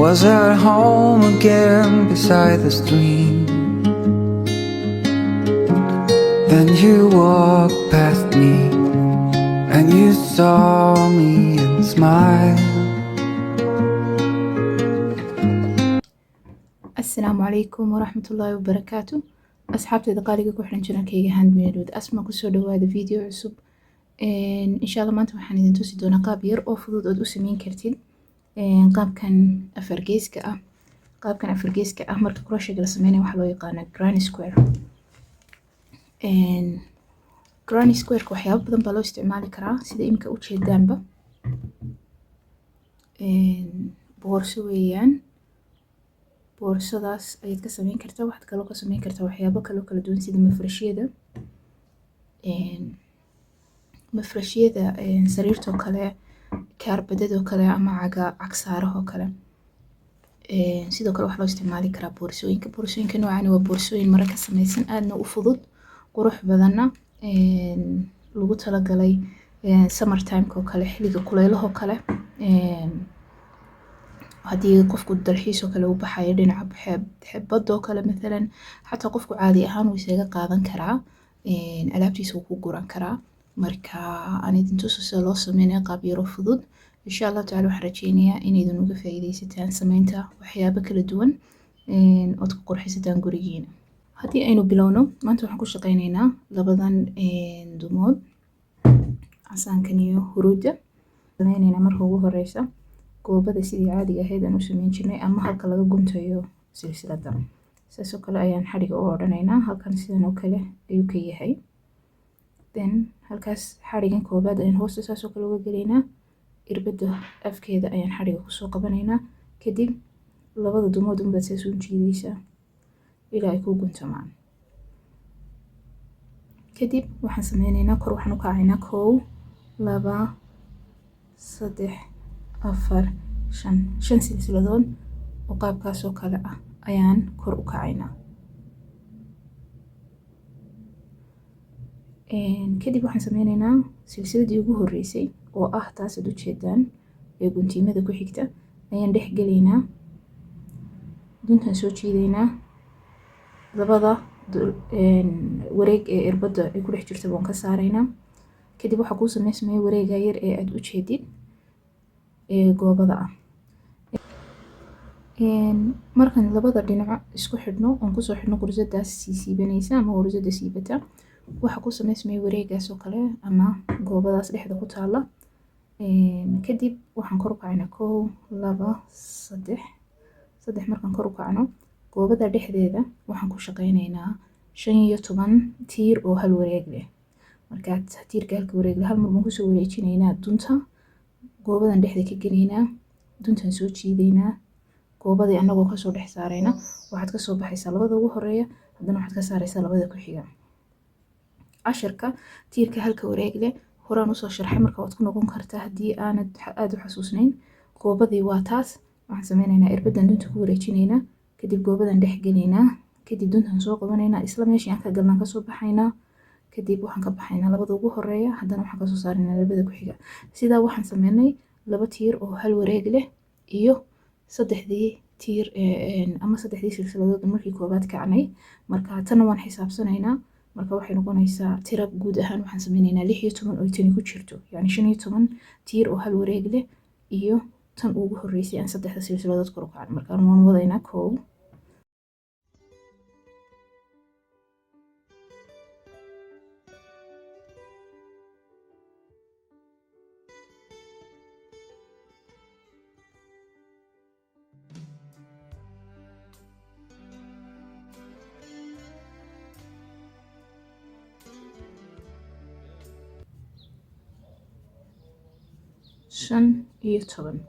was at home again beside the stream. Then you walked past me and you saw me and smiled. السلام عليكم ورحمة الله وبركاته. أصحابتي دقاليقة كوحرن جناكيga handmade with asma kusoo dhawaada video cusub. insha Allah maanta waxaan idin tusi doonaa qaab yar oo fudud ood u sameyn kartid qaabkan afargeeska ah marka crochet la sameynayo waxaa loo yaqaanaa granny square. granny square waxyaabo badan baa loo isticmaali karaa sida imka u jeedaanba. boorso weeyaan, boorsadaas ayaad ka sameyn kartaa. waxaad kaloo ka sameyn kartaa waxyaabo kaloo kala duwan sida mafrashyada sariirtoo kale, kaarbadadoo kale ama cagsaarahoo kale. sidoo kale waxaa loo isticmaali karaa boorsooyinka noocan waa boorsooyin mara ka sameysan, aadna u fudud, qurux badanna, lagu talagalay summer time-ka oo kale, xilliga kuleylahoo kale. haddii qofku dalxiisoo kale u baxayo dhinaca badoo kale mathalan, xataa qofku caadi ahaan wuu isaga qaadan karaa, alaabtiisa wuu ku guran karaa. marka aan idin tuso sida loo sameynayo qaab yaro fudud. insha Allah tacaala waxaan rajeynayaa inaydin uga faa'iidaysataan sameynta waxyaabo kala duwan ood ku qurxisataan gurigiina. haddii aynu bilowno, maanta waxaan ku shaqeynaynaa labadan dumood, casaankan iyo huruudda. sameynaynaa marka ugu horeysa goobada sidii caadiga ahayd aan u sameyn jirnay ama halka laga guntayo silsilada. saasoo kale ayaan xadhiga u odhanaynaa, halkan sidan oo kale ayuu ka yahay. then halkaas xadhigan koobaad ayaan hoosta saasoo kale uga gelaynaa, irbada afkeeda ayaan xadhiga kusoo qabanaynaa. kadib labada dumood unbaad saas u jiidaysaa ilaa ay ku guntamaan. kadib waxaan sameynaynaa kor waxaan u kacaynaa 1 2 3 4 5 silsiladood oo qaabkaasoo kale ah ayaan kor u kacaynaa. kadib waxaan sameynaynaa silsiladii ugu horeysay oo ah taasaad ujeedaan ee guntiimada ku xigta ayaan dhex gelaynaa, duntaan soo jiidaynaa, labada wareeg ee irbada ay ku dhex jirta baan ka saaraynaa. kadib waxaa kuu sameysmaya wareega yar ee aad u jeedid goobada ah. markaan labada dhinac isku xidhno oon kusoo xidhno qursadaas siibanaysa ama qursada siibata, waxaa ku sameysmaya wareegaas oo kale ama goobadaas dhexda ku taala. kadib waxaan kor u kacaynaa 1 2 3 markaan kor u kacno goobada dhexdeeda waxaan ku shaqeynaynaa 15 tiir oo hal wareeg leh. markaad tiirka halka wareeg leh hal mar baan kusoo wareejinaynaa dunta, goobadan dhexda ka gelaynaa, duntaan soo jiidaynaa, goobadii anagoo kasoo dhex saarayna waxaad kasoo baxaysaa labada ugu horeeya, haddana waxaad ka saaraysaa labada ku xiga. casharka tiirka halka wareeg leh horaan usoo sharxay, marka waad ku noqon kartaa haddii aanad aad u xasuusnayn. goobadii waa taas, waxaan sameynaynaa irbadan dunta ku wareejinaynaa, kadib goobadan dhex gelaynaa, kadib duntaan soo qabanaynaa, isla meeshii aan ka galnaan kasoo baxaynaa, kadib waxaan ka baxaynaa labada ugu horeeya, haddana waxaan kasoo saaraynaa labada ku xiga. sidaa waxaan sameynay 2 tiir oo hal wareeg leh iyo 3 tiir ama 3 silsiladood markii koobaad kacnay. marka tan waan xisaabsanaynaa, marka waxay noqonaysaa tira guud ahaan waxaan sameynaynaa 16 oo tani ku jirto, yani 15 tiir oo hal wareeg leh iyo tan ugu horeysay aan 3 silsiladood kor u kacnay. marka waan wadaynaa 1 15.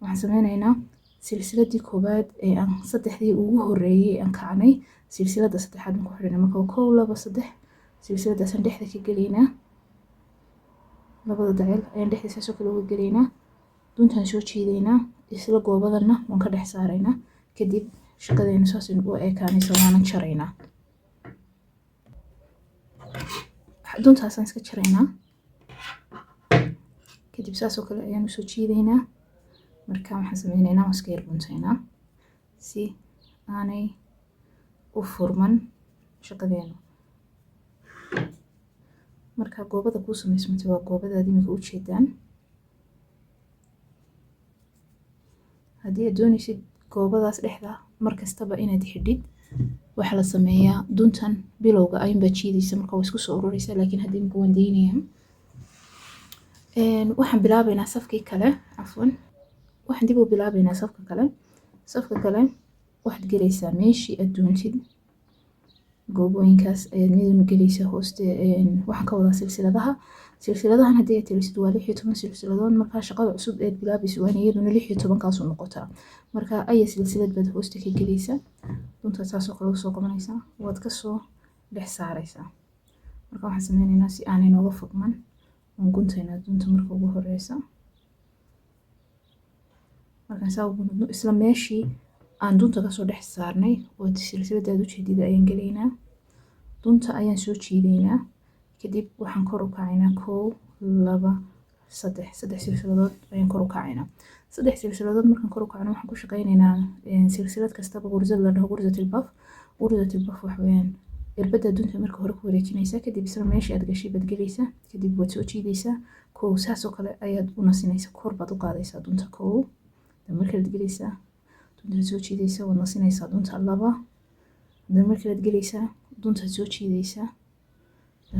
waxaan sameynaynaa silsiladii koobaad ee aan 3 ugu horeeyay aan kacnay, silsilada saddexaad ku xidhnay. marka 1 2 3 silsiladaasaan dhexda ka gelaynaa, labada dacel ayaan dhexda saasoo kale uga gelaynaa, duntaan soo jiidaynaa, isla goobadana waan ka dhex saaraynaa. kadib shaqadeena saas u ekaanaysa, waanan jaraynaa. duntaasaan iska jaraynaa, kadib saasoo kale ayaan usoo jiidaynaa, marka waxaan sameyneynaa iska yar gunteynaa si aanay u furman shaqadeenu. marka goobada kuu samaysmatay waa goobadaad iminka u jeedaan. haddii aad doonaysid goobadaas dhexda markastaba inaad xidhid, waxaa la sameeyaa duntan bilowga ayuunbaa jiidaysa, marka waa isku soo ururaysa. laakiin haddii imika waan deynayaa. waxaan bilaabaynaa safkii kale, cafwan waxaan dib u bilaabaynaa safka kale. waxaad gelaysaa meeshii aad doontid, goobooyinkaas ayaad midun gelaysaa hooste. waxaan ka wadaa silsiladahan haddii aad tirisid waa 16 silsiladood. markaa shaqada cusub eed bilaabaysa waa in iyaduna 16 kaasu noqotaa. marka aya silsilad baad hooste ka gelaysaa, duntaad saasoo kale usoo qabanaysaa, waad kasoo dhex saaraysaa. marka waxaan sameyneynaa si aanay nooga fogman, waan guntaynaa dunta marka ugu horeysa. markaan saa ugu nudno isla meeshii aan dunta kasoo dhex saarnay oo silsiladaad ujeedida ayaan gelaynaa. dunta ayaan soo jiidaynaa, kadib waxaan kor u kacaynaa 1 2 3 silsiladood ayaan kor u kacaynaa. 3 silsiladood markaan kor u kacno waxaan ku shaqaynaynaa silsilad kastaba gursad la dhaho gursatil baf. gursatil baf waxa weeyaan irbada dunta marka hore ku wareejinaysaa, kadib isla meeshii aad gashay baad gelaysaa, kadib waad soo jiidaysaa. saasoo kale ayaad u nasinaysaa, kor baad u qaadaysaa dunta. markalaad gelaysaa duntaad soo jiidaysaa, waad nasinaysaa dunta. 2 markalaad gelaysaa duntaad soo jiidaysaa,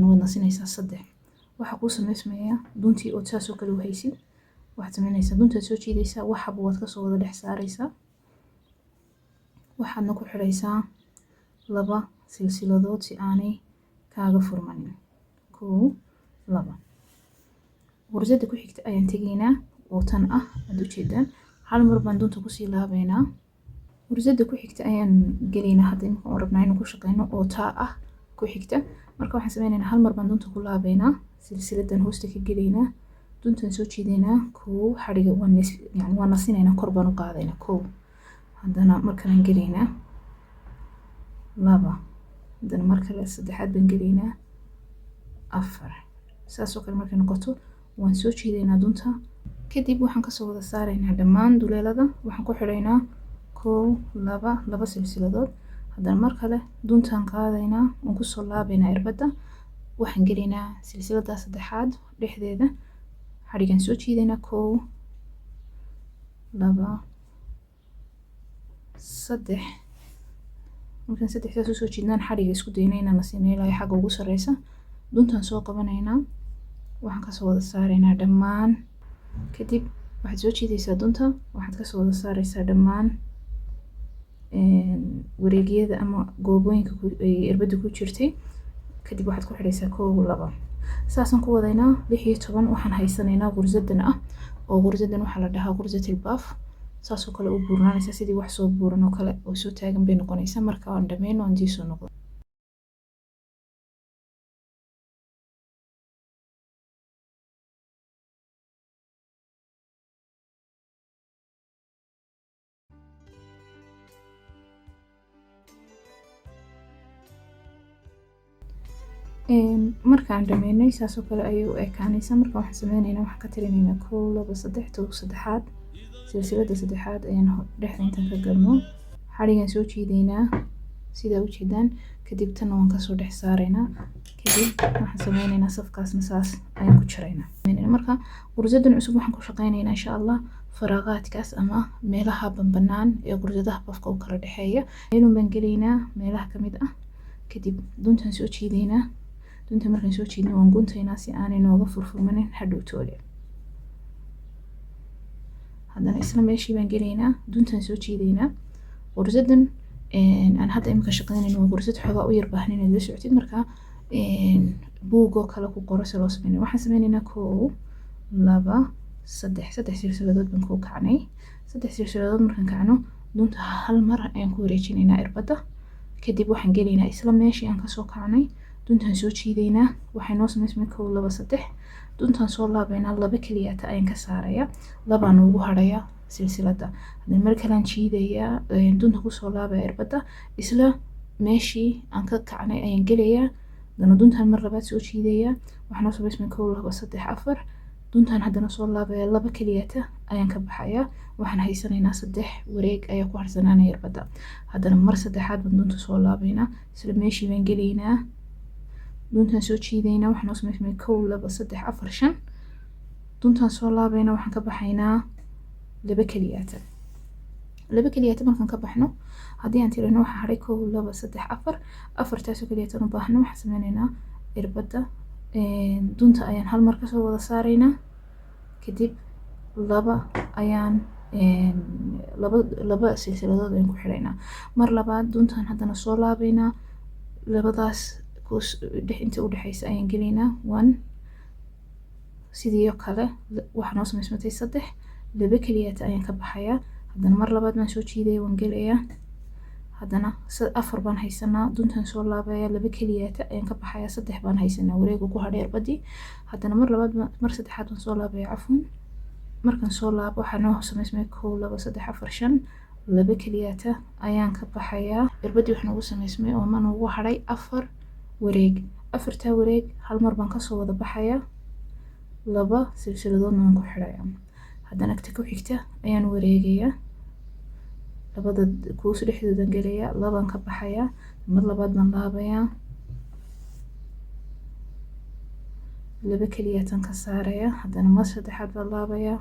waad nasinaysaa. 3 waxaa kuu samaysmayaa duntii ood saasoo kale u haysid, waxaad samaynaysaa duntaad soo jiidaysaa, waxaba waad kasoo wada dhex saaraysaa, waxaadna ku xidhaysaa 2 silsiladood si aanay kaaga furmanin. 1 2 gursada ku xigta ayaan tegaynaa oo tan ah aad ujeedaan. hal mar baan dunta kusii laabaynaa. gursada ku xigta ayaan gelaynaa hadda imika oon rabnaa inaan ku shaqeyno oo taa ah ku xigta. marka waxaan sameyneynaa hal mar baan dunta ku laabaynaa, silsiladan hoosta ka gelaynaa, duntan soo jiidaynaa. xadhiga waan nasinaynaa, kor baan u qaadaynaa. haddana markalaan gelaynaa 2, haddana markale 3aad baan gelaynaa 4. saasoo kale markay noqoto waan soo jiidaynaa dunta, kadib waxaan kasoo wada saaraynaa dhammaan duleelada. waxaan ku xidhaynaa 1 2 silsiladood. haddana mar kale duntaan qaadaynaa, waan kusoo laabaynaa irbada, waxaan gelaynaa silsilada 3aad dhexdeeda, xadhigaan soo jiidaynaa. 1 2 3 markaan 3daas usoo jiidnaan xadhiga isku daynaa inaan nasino ilaa xagga ugu sareysa. duntaan soo qabanaynaa, waxaan kasoo wada saaraynaa dhammaan, kadib waxaad soo jiidaysaa dunta, waxaad kasoo wada saaraysaa dhammaan wareegyada ama goobooyinka irbada ku jirtay, kadib waxaad ku xidhaysaa 1 2. saasaan ku wadaynaa 16. waxaan haysanaynaa gursadan ah, oo gursadan waxaa la dhahaa gursatil baf. saasoo kale u buurnaanaysaa, sidii wax soo buuran oo kale oo soo taagan bay noqonaysaa. marka aan dhameyno aan dii soo noqdo. markaan dhameynay saasoo kale ayay u ekaanaysaa. marka waxaan sameyneynaa, waxaan ka tirinaynaa 1 2 3 3aad silsilada 3aad ayaan dhexda intaan ka galno, xadhigaan soo jiidaynaa sidaa ujeedaan, kadib tanna waan kasoo dhex saaraynaa, kadib waxaan sameyneynaa safkaasna saas ayaan ku jiraynaa. marka gursadan cusub waxaan ku shaqeyneynaa insha allah faraaqaadkaas ama meelaha banbanaan ee gursadaha bafka u kala dhexeeya meelun baan gelaynaa, meelaha kamid ah. kadib duntaan soo jiidaynaa, dunta markaan soo jiidno waan guntaynaa si aanay nooga furfurmanin hadhowtoole. haddana isla meeshii baan gelaynaa, duntaan soo jiidaynaa. gursadan aan hadda imika shaqeynayno waa gursad xoogaa u yar baahan inaad la socotid. marka buugoo kale ku qoro si loo sameynay. waxaan sameyneynaa 1 2 3 silsiladood baan ku kacnay. 3 silsiladood markaan kacno dunta hal mar ayaan ku wareejinaynaa irbada, kadib waxaan gelaynaa isla meeshii aan kasoo kacnay, duntaan soo jiidaynaa. waxay noo samaysmay 1 2 3. duntaan soo laabaynaa, 2 keliyata ayaan ka saarayaa, 2 ugu haraya silsilada. haddana mar kalaan jiidayaa, dunta kusoo laabaya irbada, isla meeshii aan ka kacnay ayaan gelayaa, haddana duntaan mar labaad soo jiidayaa. waxaa noo samaysmay 1 2 3 4. duntaan haddana soo laabaya laba keliyata ayaan ka baxayaa. waxaan haysanaynaa 3 wareeg ayaa ku harsanaanaya irbadda. haddana mar saddexaad baan dunta soo laabaynaa, isla meeshii baan gelaynaa, duntaan soo jiidaynaa, waxaan noo samaysmay 1 2 3 4 5. duntaan soo laabaynaa, waxaan ka baxaynaa laba keliyata. laba keliyata markaan ka baxno, haddii aan tirino waxaa hadhay 1 2 3 4 afartaasoo keliyatan u baahno, waxaan sameynaynaa irbadda dunta ayaan hal mar kasoo wada saaraynaa, kadib laba ayaan laba silsiladood ayaan ku xidhaynaa. mar labaad duntaan haddana soo laabaynaa, labadaas inta u dhexeysa ayaan gelaynaa 1. sidii oo kale waxaa noo samaysmatay 3 laba keliyata ayaan ka baxayaa. haddana mar labaad baan soo jiidaya, waan gelayaa, haddana 4 baan haysanaa, duntaan soo laabaya, laba keliyata ayaan ka baxayaa, 3 baan haysanaa wareegu ku hadhay irbadii. haddana mar saddexaad baan soo laabaya, cafwan. markaan soo laabo waxaa noo samaysmay 1 2 3 4 5 laba keliyata ayaan ka baxayaa. irbadii waxaa noogu samaysmay oo ma noogu hadhay 4 wareeg. 4taa wareeg hal mar baan kasoo wada baxayaa, laba silsiladoodna waan ku xidhayaa. haddana agta ku xigta ayaan wareegayaa, labada kuus dhexdoodan gelayaa, labaan ka baxayaa, mar labaad baan laabayaa, laba keliyatan ka saarayaa, haddana mar saddexaad baan laabayaa,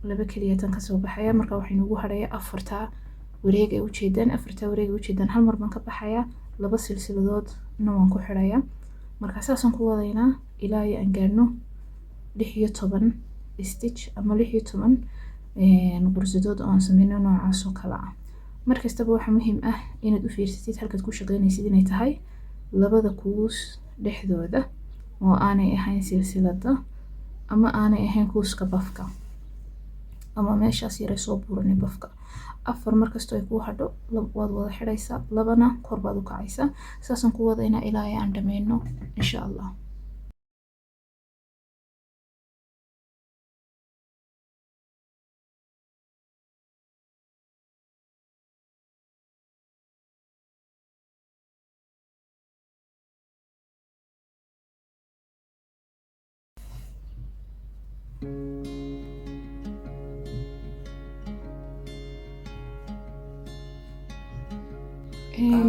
laba keliyatan kasoo baxayaa. marka waxay noogu hadhaya 4taa wareeg ay ujeedaan, 4taa wareeg ay ujeedaan, hal mar baan ka baxayaa, laba silsiladoodna waan ku xidhayaa. marka saasaan ku wadaynaa ilaa aan gaarno 16 stitch ama 16 qursadood oo aan sameyno noocaas oo kale ah. markastaba waxaa muhiim ah inaad u fiirsatid halkaad ku shaqeynaysid inay tahay labada kuus dhexdooda, oo aanay ahayn silsilada ama aanay ahayn kuuska bafka ama meeshaas yare soo buuranay bafka. 4 markastoo ay kuu hadho waad wada xidhaysaa, labana kor baad u kacaysaa. saasaan ku wadaynaa ilaa aan dhameyno insha allah.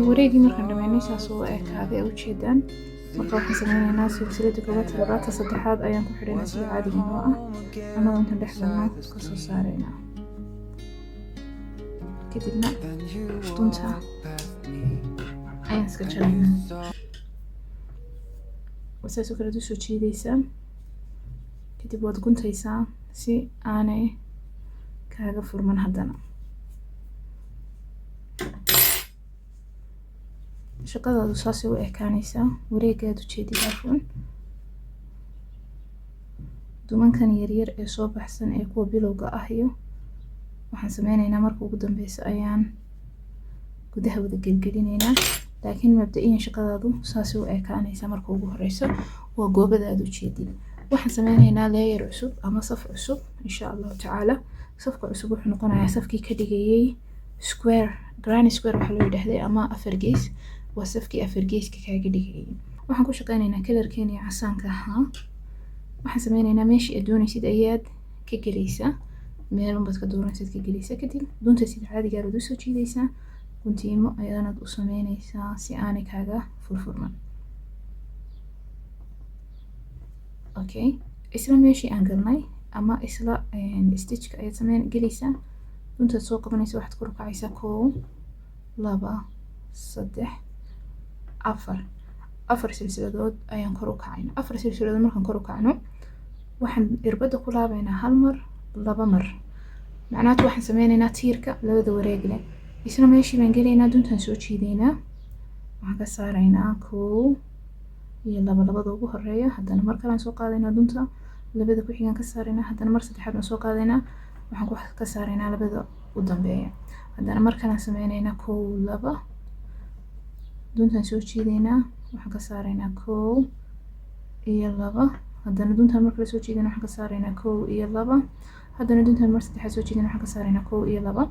wareegii markaan dhameynay saas oo ekaaday ujeedaan. marka waxaan sameynaynaa silsilada koobaad, labaad, saddexaad ayaan ku xidhaynaa sida caadiga noo ah, anagoo intaan dhexdana kasoo saaraynaa, kadibna dunta ayaan iska jaraynaa. saasoo kale usoo jiidaysaa, kadib waad guntaysaa si aanay kaaga furman. haddana shaqadaadu saasay u ekaanaysaa. wareegaad ujeedid cafwan. dumankan yaryar ee soo baxsan ee kuwa bilowga ah iyo waxaan sameynaynaa marka ugu dambeysa ayaan gudaha wada gelgelinaynaa, laakiin mabda-iyan shaqadaadu saasay u ekaanaysaa. marka ugu horeyso waa goobada aad ujeedid. waxaan sameynaynaa layer cusub ama saf cusub insha allahu tacaala. safka cusub wuxuu noqonayaa safkii ka dhigayay square, granny square waxaa loo yidhaahday, ama 4 gees. waa safkii 4 geeska kaaga dhigayay. waxaan ku shaqeynaynaa kalarkeena iyo casaanka ahaa. waxaan sameynaynaa meeshii aad doonaysid ayaad ka gelaysaa, meelunbaad ka dooranaysid ka gelaysaa, kadib dunta sida caadiga aad usoo jiidaysaa, guntiimo ayaanaad u sameynaysaa si aanay kaaga furfurman. okay, isla meeshii aan galnay ama isla stitchka ayaad gelaysaa, duntaad soo qabanaysa, waxaad kor u kacaysaa 1 2 3 4 silsiladood ayaan kor u kacayna. 4 silsiladood markaan kor u kacno, waxaan irbadda ku laabaynaa hal mar, laba mar. macnaheedu waxaan sameynaynaa tiirka labada wareeg leh. isla meeshii baan gelaynaa, duntaan soo jiidaynaa, waxaan ka saaraynaa 1 iyo 2 labada ugu horeeya. haddana mar kale aan soo qaadaynaa dunta, labada ku xigaan ka saaraynaa, haddana mar saddexaad aan soo qaadaynaa, waxaan ka saaraynaa labada u dambeeya. haddana mar kale aan sameynaynaa 1 2 duntaan soo jiidaynaa, waxaan ka saaraynaa 1 iyo 2. haddana duntaan mar kale soo jiidaynaa, waxaan ka saaraynaa 1 iyo 2. haddana duntaan mar saddexaad soo jiidaynaa, waxaan ka saaraynaa 1 iyo 2.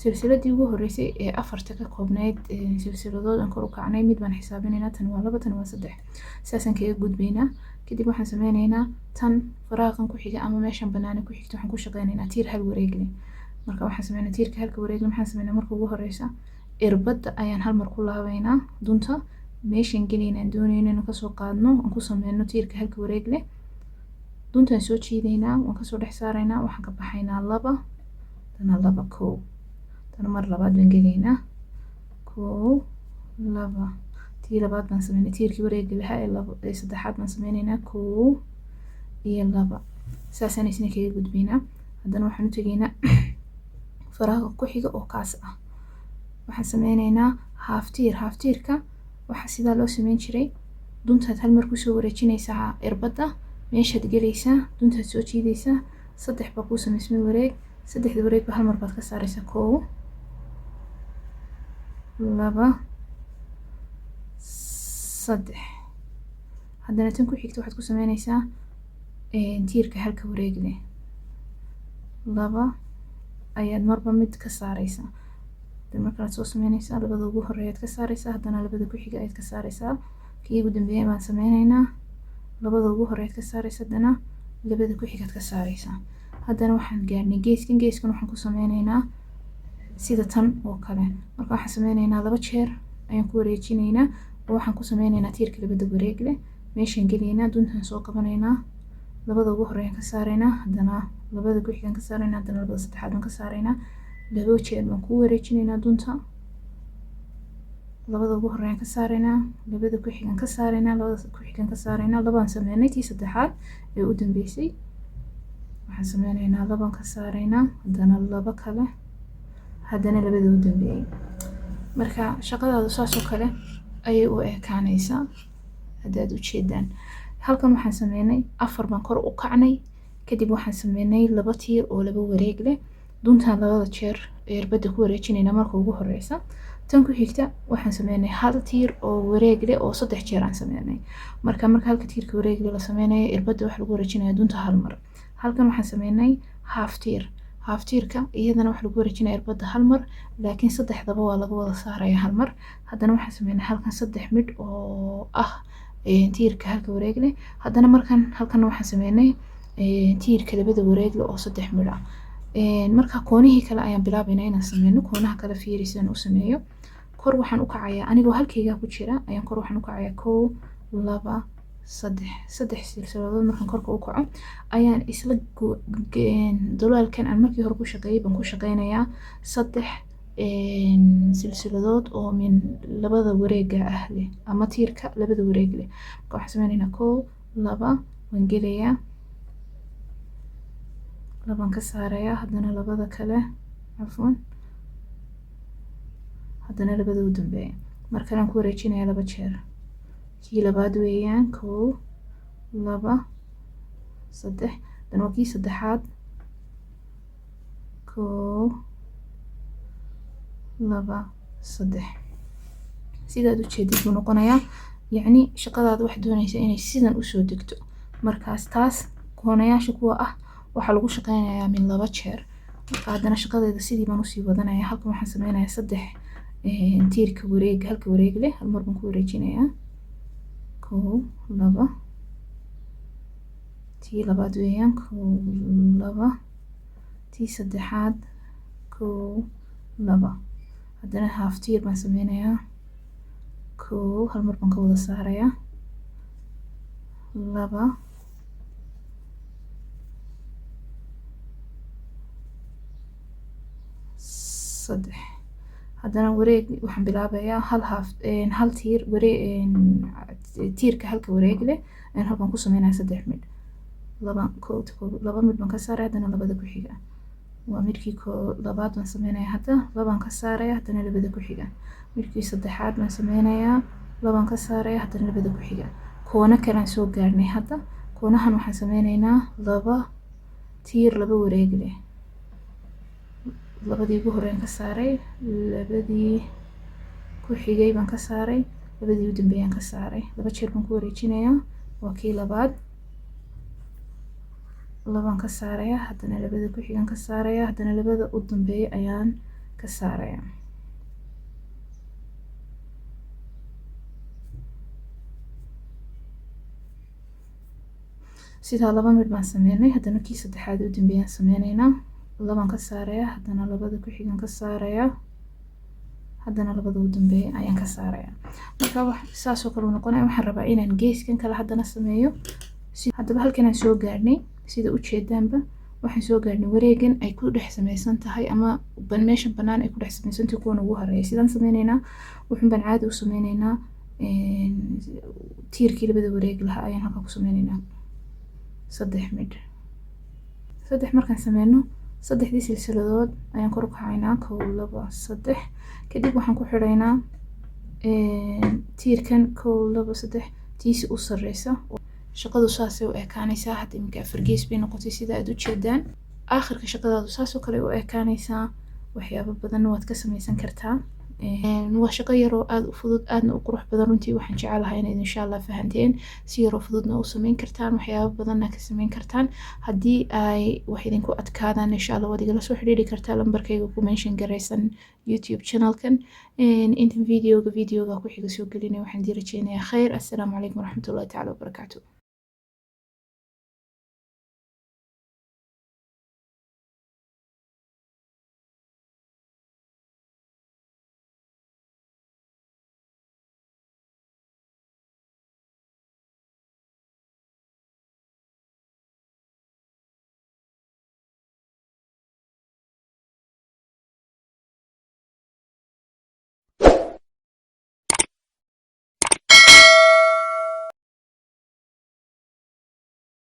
silsiladii ugu horeysay ee 4 ka koobnayd silsiladood aan kor u kacnay, mid baan xisaabinaynaa, tan waa 2, tan waa 3. saasaan kaga gudbaynaa. kadib waxaan sameyneynaa tan faraaqan ku xiga ama meeshan banaana ku xigta waxaan ku shaqeyneynaa tiir hal wareeg leh. marka waxaan sameynaa tiirka halka wareeg leh maxaan sameynaa marka ugu horeysa irbadda ayaan hal mar ku laabeynaa dunta meeshan geliynaan dooneyno inaan kasoo qaadno aan ku sameyno tiirka halka wareeg leh. duntaan soo jiideynaa waan kasoo dhex saareynaa waxaan ka baxaynaa laba tana laba kow tana mar labaad baan geleynaa kow laba tii labaad baan sameynay tiirkii wareega lahaa ee saddexaad baan sameyneynaa kow iyo laba saasaan isna kaga gudbeynaa. haddana waxaan u tegeynaa faraaqa ku xiga oo kaas ah waxaan sameyneynaa haaftiirka waxaa sidaa loo sameyn jiray duntaad hal mar kusoo wareejinaysaa irbadda meeshaad gelaysaa duntaad soo jiidaysaa saddex baa kuu sameysmay wareeg saddexda wareegba hal mar baad ka saaraysaa kow laba saddex. haddana tan ku xigta waxaad ku sameynaysaa tiirka halka wareeg leh laba ayaad marba mid ka saaraysaa markalaad soo sameynaysaa labada ugu horeeyaad ka saaraysaa haddana labada ku xiga ayaad ka saaraysaa kii ugu dambeeyay baan sameyneynaa labada ugu horeeyaad ka saaraysaa haddana labada ku xigaad ka saaraysaa. haddana waxaan gaarnay geeskan waxaan ku sameyneynaa sida tan oo kale marka waxaan sameyneynaa laba jeer ayaan ku wareejineynaa oo waxaan ku sameyneynaa tiirka labada wareeg leh meeshaan geliynaa duntaan soo qabaneynaa labada ugu horeeyaan ka saareynaa haddana labada ku xigaan ka saareynaa haddana labada saddexaad baan ka saareynaa laba jeer baan ku wareejineynaa dunta labada ugu horeeyaan ka saareynaa labada ku xigaan ka saareynaa labada ku xigaan ka saareynaa labaan sameynay tii saddexaad ee u dambeysay waxaan sameyneynaa labaan ka saareynaa haddana laba kale haddana labada u dambeeyay. marka shaqadaadu saas oo kale ayay u ekaanaysaa haddaad ujeedaan. halkan waxaan sameynay afar baan kor u kacnay kadib waxaan sameynay laba tiir oo laba wareeg leh duntaan labada jeer irbadda ku wareejinayna marka ugu horeysa tan ku xigta waxaan sameynay hal tiir oo wareeg leh oo saddex jeer aan sameynay marka halka tiirka wareeg leh la sameynayo irbadda waxa lagu wareejinayaa dunta hal mar. halkan waxaan sameynay haaftiirka iyadana waxa lagu wareejinayaa irbadda hal mar laakiin saddexdaba waa laga wada saaraya hal mar. haddana waxaan sameynay halkan saddex midh oo ah tiirka halka wareeg leh haddana halkan waxaan sameynay tiirka labada wareeg leh oo saddex midh ah. marka koonihii kale ayaan bilaabaynaa inaan sameyno koonaha kale fiirisaan u sameeyo kor waxaan u kacayaa anigoo halkayga ku jira ayaan kor waxaan u kacayaa kow laba saddex silsiladood markaan korka u kaco ayaan isla dolaalkan aan markii hore ku shaqeeyay baan ku shaqeynayaa saddex silsiladood oo min labada wareega ah leh ama tiirka labada wareeg leh marka waxaan sameyneynaa kow laba waan gelayaa labaan ka saarayaa haddana labada kale cafwan haddana labada u dambeeya markalaan ku wareejinayaa laba jeer kii labaad weeyaan kow laba saddex haddana waa kii saddexaad kow laba saddex sidaad ujeedid buu noqonayaa yacni shaqadaada waxaad doonaysaa inay sidan usoo degto markaas taas koonayaasha kuwa ah waxaa lagu shaqeynayaa min laba jeer marka haddana shaqadeeda sidii baan usii wadanayaa halkan waxaan sameynayaa saddex tiirka wareeg halka wareeg leh hal mar baan ku wareejinayaa kow laba tii labaad weeyaan kow laba tii saddexaad kow laba haddana haaftiir baan sameynayaa kow hal mar baan ka wada saarayaa laba saddex haddana wareeg waxaan bilaabayaa hal tiir tiirka halka wareeg leh ayaan halkan ku sameynayaa saddex midh laba midh baan ka saaraya haddana labada ku xiga waa midkii labaad baan sameynayaa hadda labaan ka saaraya haddana labada ku xiga midkii saddexaad baan sameynayaa labaan ka saaraya haddana labada ku xiga koona kalaan soo gaarnay hadda koonahan waxaan sameyneynaa laba tiir laba wareeg leh labadii ugu horeeyaan ka saaray labadii ku xigay baan ka saaray labadii u dambeeyaan ka saaray laba jeer baan ku wareejinayaa waa kii labaad labaan ka saarayaa haddana labada ku xigaan ka saarayaa haddana labada u dambeeya ayaan ka saarayaa sidaa 2 mid baan sameynay haddana kii saddexaad u dambeeyaan sameynaynaa labaan ka saarayaa haddana labada ku xigan ka saarayaa haddana labada u dambeeya ayaan ka saarayaa marka wax saas oo kale u noqonaya waxaan rabaa inaan geeskan kale haddana sameeyo haddaba halkan aan soo gaarnay sida u jeedaanba waxaan soo gaarnay wareegan ay ku dhex samaysan tahay ama meeshan bannaan ay ku dhex samaysan tahay kuwan ugu horeeya sidaan sameynaynaa wuxuun baan caadi u sameynaynaa tiirkii labada wareeg lahaa ayaan halkan ku sameynaynaa 3 mid 3 markaan sameyno 3dii silsiladood ayaan kor u kacaynaa 1 2 3 kadib waxaan ku xidhaynaa tiirkan 1 2 3 tiisi u sareysa shaqadu saasay u ekaanaysaa hadda iminka 4 gees bay noqotay sida aad u jeedaan aakhirka shaqadaadu saas oo kale u ekaanaysaa waxyaabo badan waad ka samaysan kartaa waa shaqo yar oo aad u fudud aadna u qurux badan runtii waxaan jecelahay inaad insha Allah fahanteen si yar oo fududna u samayn kartaan waxyaabo badanna ka samayn kartaan haddii ay wax idinku adkaadaan insha Allah waad igala soo xiriiri kartaa lambarkayga ku mention garaysan YouTube channelkan intan videoga ku xiga soo gelinay waxaan dii rajeynayaa khayr assalaamu calaykum waraxmatullaahi tacaala wabarakaatuh